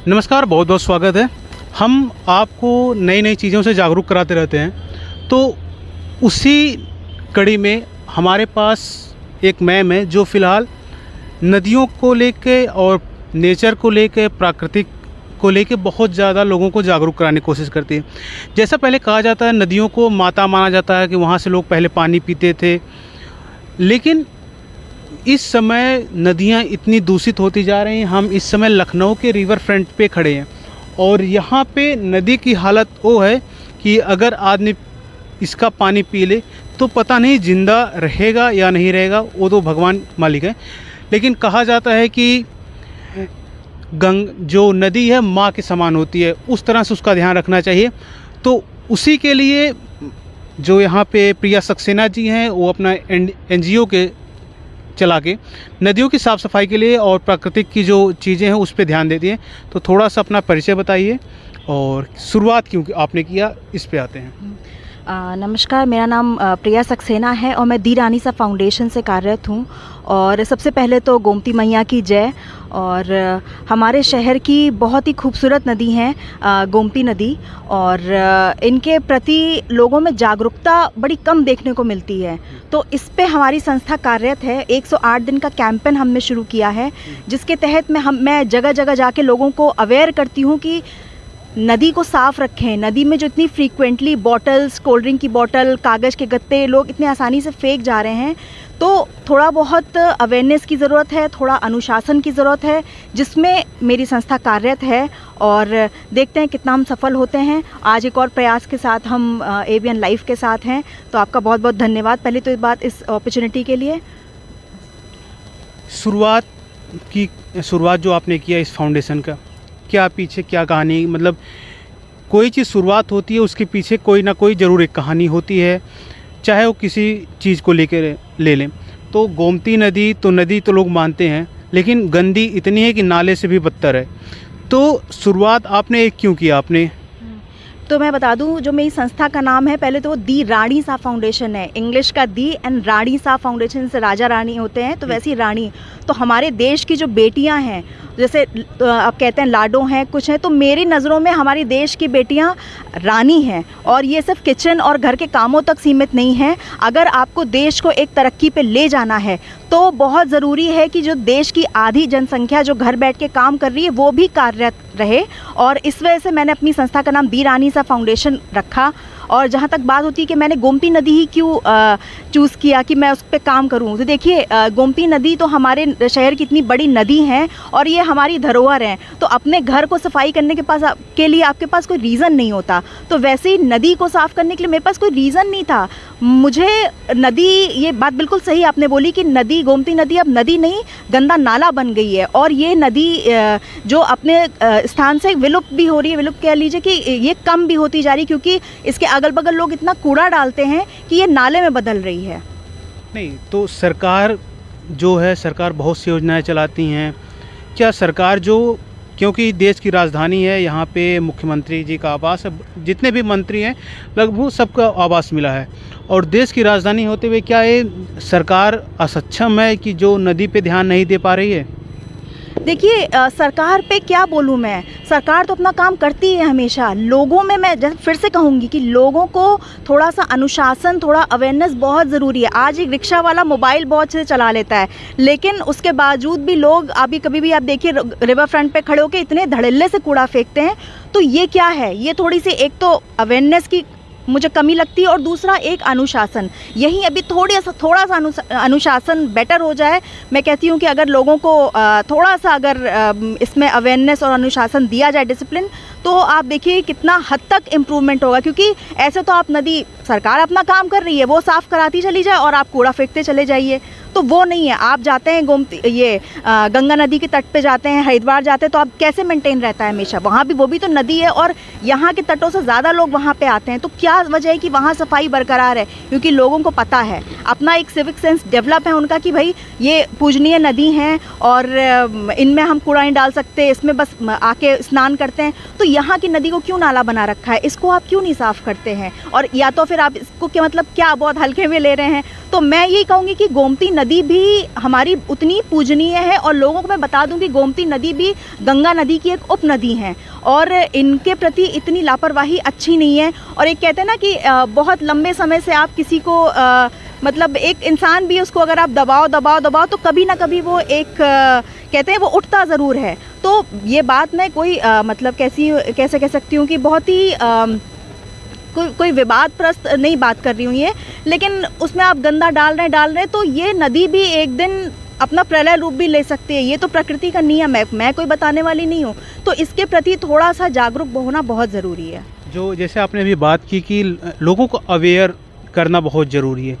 नमस्कार, बहुत बहुत स्वागत है। हम आपको नई नई चीज़ों से जागरूक कराते रहते हैं, तो उसी कड़ी में हमारे पास एक मैम है जो फ़िलहाल नदियों को लेके और नेचर को लेके, प्राकृतिक को लेके बहुत ज़्यादा लोगों को जागरूक कराने की कोशिश करती है। जैसा पहले कहा जाता है, नदियों को माता माना जाता है कि वहाँ से लोग पहले पानी पीते थे, लेकिन इस समय नदियाँ इतनी दूषित होती जा रही हैं। हम इस समय लखनऊ के रिवर फ्रंट पे खड़े हैं और यहाँ पे नदी की हालत वो है कि अगर आदमी इसका पानी पी ले तो पता नहीं ज़िंदा रहेगा या नहीं रहेगा, वो तो भगवान मालिक है। लेकिन कहा जाता है कि जो नदी है माँ के समान होती है, उस तरह से उसका ध्यान रखना चाहिए। तो उसी के लिए जो यहाँ पे प्रिया सक्सेना जी हैं, वो अपना NGO के चला के नदियों की साफ़ सफाई के लिए और प्राकृतिक की जो चीज़ें हैं उस पर ध्यान देती हैं। तो थोड़ा सा अपना परिचय बताइए और शुरुआत क्यों आपने किया, इस पे आते हैं। नमस्कार, मेरा नाम प्रिया सक्सेना है और मैं दी रानी सा फाउंडेशन से कार्यरत हूँ। और सबसे पहले तो गोमती मैया की जय। और हमारे शहर की बहुत ही खूबसूरत नदी है गोमती नदी, और इनके प्रति लोगों में जागरूकता बड़ी कम देखने को मिलती है। तो इस पे हमारी संस्था कार्यरत है। 108 दिन का कैंपेन हमने शुरू किया है, जिसके तहत मैं जगह जगह जाके लोगों को अवेयर करती हूँ कि नदी को साफ़ रखें। नदी में जो इतनी फ्रीक्वेंटली बॉटल्स, कोल्ड ड्रिंक की बॉटल, कागज़ के गत्ते लोग इतने आसानी से फेंक जा रहे हैं, तो थोड़ा बहुत अवेयरनेस की ज़रूरत है, थोड़ा अनुशासन की ज़रूरत है, जिसमें मेरी संस्था कार्यरत है। और देखते हैं कितना हम सफल होते हैं। आज एक और प्रयास के साथ हम ABN लाइव के साथ हैं। तो आपका बहुत बहुत धन्यवाद पहले तो इस अपॉर्चुनिटी के लिए। शुरुआत जो आपने किया इस फाउंडेशन का, क्या पीछे क्या कहानी, मतलब कोई चीज़ शुरुआत होती है उसके पीछे कोई ना कोई ज़रूर एक कहानी होती है, चाहे वो किसी चीज़ को लेकर ले लें। तो गोमती नदी तो लोग मानते हैं, लेकिन गंदी इतनी है कि नाले से भी बदतर है। तो शुरुआत आपने क्यों किया आपने? तो मैं बता दूं, जो मेरी संस्था का नाम है, पहले तो वो दी रानी सा फाउंडेशन है। इंग्लिश का दी एंड रानी सा फाउंडेशन से राजा रानी होते हैं, तो वैसी रानी। तो हमारे देश की जो बेटियां हैं, जैसे आप कहते हैं लाडो हैं, कुछ हैं, तो मेरी नज़रों में हमारी देश की बेटियां रानी हैं। और ये सिर्फ किचन और घर के कामों तक सीमित नहीं है। अगर आपको देश को एक तरक्की पे ले जाना है तो बहुत ज़रूरी है कि जो देश की आधी जनसंख्या जो घर बैठ के काम कर रही है वो भी कार्यरत रहे। और इस वजह से मैंने अपनी संस्था का नाम दी रानी सा फाउंडेशन रखा। और जहाँ तक बात होती है कि मैंने गोमती नदी ही क्यों चूज़ किया कि मैं उस पर काम करूँ, तो देखिए गोमती नदी तो हमारे शहर की इतनी बड़ी नदी है और ये हमारी धरोहर है। तो अपने घर को सफाई करने के लिए आपके पास कोई रीज़न नहीं होता, तो वैसे ही नदी को साफ़ करने के लिए मेरे पास कोई रीज़न नहीं था। मुझे नदी, ये बात बिल्कुल सही आपने बोली कि नदी, गोमती नदी अब नदी नहीं, गंदा नाला बन गई है। और ये नदी जो अपने स्थान से विलुप्त भी हो रही है, विलुप्त कह लीजिए कि ये कम भी होती जा रही है, क्योंकि इसके अगल बगल लोग इतना कूड़ा डालते हैं कि ये नाले में बदल रही है। नहीं तो सरकार जो है, सरकार बहुत सी योजनाएं चलाती हैं। क्या सरकार जो, क्योंकि देश की राजधानी है, यहाँ पे मुख्यमंत्री जी का आवास है, जितने भी मंत्री हैं लगभग सबका आवास मिला है, और देश की राजधानी होते हुए क्या ये सरकार असक्षम है कि जो नदी पे ध्यान नहीं दे पा रही है? देखिए सरकार पे क्या बोलूँ मैं, सरकार तो अपना काम करती है हमेशा। लोगों में मैं फिर से कहूँगी कि लोगों को थोड़ा सा अनुशासन, थोड़ा अवेयरनेस बहुत ज़रूरी है। आज एक रिक्शा वाला मोबाइल बहुत से चला लेता है, लेकिन उसके बावजूद भी लोग अभी कभी भी आप देखिए रिवर फ्रंट पे खड़े होकर इतने धड़ल्ले से कूड़ा फेंकते हैं। तो ये क्या है, ये थोड़ी सी एक तो अवेयरनेस की मुझे कमी लगती है, और दूसरा एक अनुशासन। यही अभी थोड़ा सा अनुशासन बेटर हो जाए। मैं कहती हूँ कि अगर लोगों को थोड़ा सा अगर इसमें अवेयरनेस और अनुशासन दिया जाए, डिसिप्लिन, तो आप देखिए कितना हद तक इम्प्रूवमेंट होगा। क्योंकि ऐसे तो आप नदी, सरकार अपना काम कर रही है, वो साफ़ कराती चली जाए और आप कूड़ा फेंकते चले जाइए, तो वो नहीं है। आप जाते हैं गंगा नदी के तट पे जाते हैं, हरिद्वार जाते हैं, तो आप कैसे मेंटेन रहता है हमेशा? वहाँ भी, वो भी तो नदी है, और यहाँ के तटों से ज़्यादा लोग वहाँ पे आते हैं। तो क्या वजह है कि वहाँ सफाई बरकरार है? क्योंकि लोगों को पता है, अपना एक सिविक सेंस डेवलप है उनका कि भाई ये पूजनीय नदी हैं और इनमें हम कूड़ा नहीं डाल सकते, इसमें बस आके स्नान करते हैं। तो यहाँ की नदी को क्यों नाला बना रखा है, इसको आप क्यों नहीं साफ़ करते हैं? और या तो फिर आप इसको क्या मतलब क्या बहुत हल्के में ले रहे हैं? तो मैं यही कहूँगी कि गोमती नदी भी हमारी उतनी पूजनीय है। और लोगों को मैं बता दूं कि गोमती नदी भी गंगा नदी की एक उप नदी है और इनके प्रति इतनी लापरवाही अच्छी नहीं है। और एक कहते हैं ना कि बहुत लंबे समय से आप किसी को मतलब एक इंसान भी उसको अगर आप दबाओ तो कभी ना कभी वो एक कहते हैं वो उठता ज़रूर है। तो ये बात मैं कोई मतलब कैसे कह सकती हूँ कि बहुत ही कोई विवादप्रस्त नहीं बात कर रही हूँ ये, लेकिन उसमें आप गंदा डाल रहे हैं तो ये नदी भी एक दिन अपना प्रलय रूप भी ले सकती है। ये तो प्रकृति का नियम है, मैं कोई बताने वाली नहीं हूँ। तो इसके प्रति थोड़ा सा जागरूक होना बहुत ज़रूरी है। जो जैसे आपने अभी बात की कि लोगों को अवेयर करना बहुत ज़रूरी है,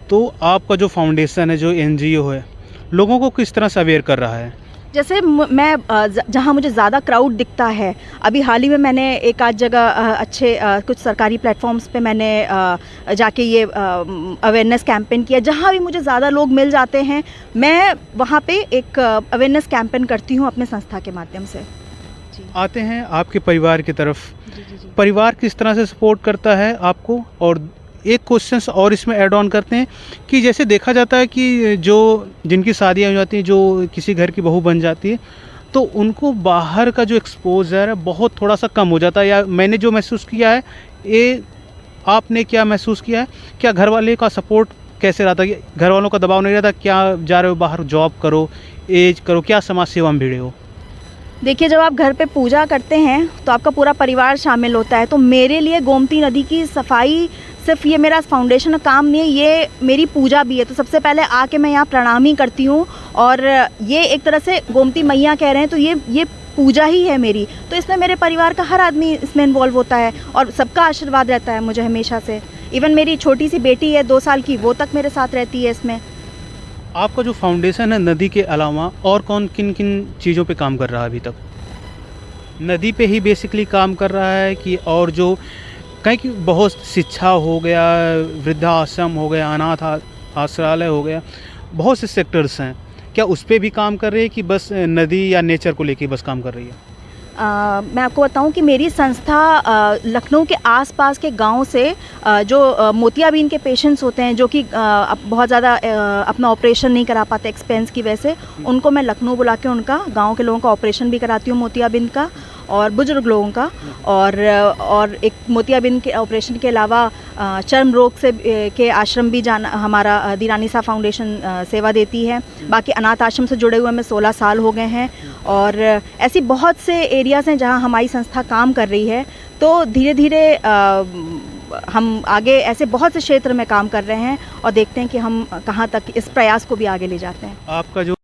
तो आपका जो फाउंडेशन है, जो NGO है, लोगों को किस तरह से अवेयर कर रहा है? जैसे मैं जहाँ मुझे ज़्यादा क्राउड दिखता है, अभी हाल ही में मैंने एक आध जगह अच्छे कुछ सरकारी प्लेटफॉर्म्स पे मैंने जाके ये अवेयरनेस कैंपेन किया। जहाँ भी मुझे ज़्यादा लोग मिल जाते हैं मैं वहाँ पे एक अवेयरनेस कैंपेन करती हूँ अपने संस्था के माध्यम से। जी। आते हैं आपके परिवार की तरफ। जी। परिवार किस तरह से सपोर्ट करता है आपको? और एक क्वेश्चन और इसमें ऐड ऑन करते हैं कि जैसे देखा जाता है कि जो जिनकी शादियाँ हो जाती हैं, जो किसी घर की बहू बन जाती है, तो उनको बाहर का जो एक्सपोजर है बहुत थोड़ा सा कम हो जाता है। या मैंने जो महसूस किया है, ये आपने क्या महसूस किया है? क्या घर वाले का सपोर्ट कैसे रहता है? घर वालों का दबाव नहीं रहता? क्या जा रहे हो बाहर, जॉब करो, एज करो, क्या समाज सेवा में भिड़े हो? देखिए, जब आप घर पे पूजा करते हैं तो आपका पूरा परिवार शामिल होता है। तो मेरे लिए गोमती नदी की सफाई सिर्फ ये मेरा फाउंडेशन का काम नहीं है, ये मेरी पूजा भी है। तो सबसे पहले आके मैं यहाँ प्रणाम ही करती हूँ और ये एक तरह से गोमती मैया कह रहे हैं तो ये पूजा ही है मेरी। तो इसमें मेरे परिवार का हर आदमी इसमें इन्वॉल्व होता है और सबका आशीर्वाद रहता है मुझे हमेशा से। इवन मेरी छोटी सी बेटी है 2 साल की, वो तक मेरे साथ रहती है इसमें। आपका जो फाउंडेशन है, नदी के अलावा और किन किन चीज़ों पे काम कर रहा है अभी तक? नदी पे ही बेसिकली काम कर रहा है कि और जो कहीं की बहुत शिक्षा हो गया, वृद्धाश्रम हो गया, अनाथ आश्रय हो गया, बहुत से सेक्टर्स हैं, क्या उस पे भी काम कर रही है कि बस नदी या नेचर को लेके बस काम कर रही है? मैं आपको बताऊं कि मेरी संस्था लखनऊ के आसपास के गांव से जो मोतियाबिंद के पेशेंट्स होते हैं जो कि बहुत ज़्यादा अपना ऑपरेशन नहीं करा पाते एक्सपेंस की वजह से, उनको मैं लखनऊ बुला के उनका गांव के लोगों का ऑपरेशन भी कराती हूँ मोतियाबिंद का और बुजुर्ग लोगों का। और एक मोतियाबिंद के ऑपरेशन के अलावा चर्म रोग से के आश्रम भी जाना हमारा दीरानिसा फाउंडेशन सेवा देती है। बाकी अनाथ आश्रम से जुड़े हुए हमें 16 साल हो गए हैं और ऐसी बहुत से एरियाज़ हैं जहां हमारी संस्था काम कर रही है। तो धीरे धीरे हम आगे ऐसे बहुत से क्षेत्र में काम कर रहे हैं और देखते हैं कि हम कहां तक इस प्रयास को भी आगे ले जाते हैं। आपका जो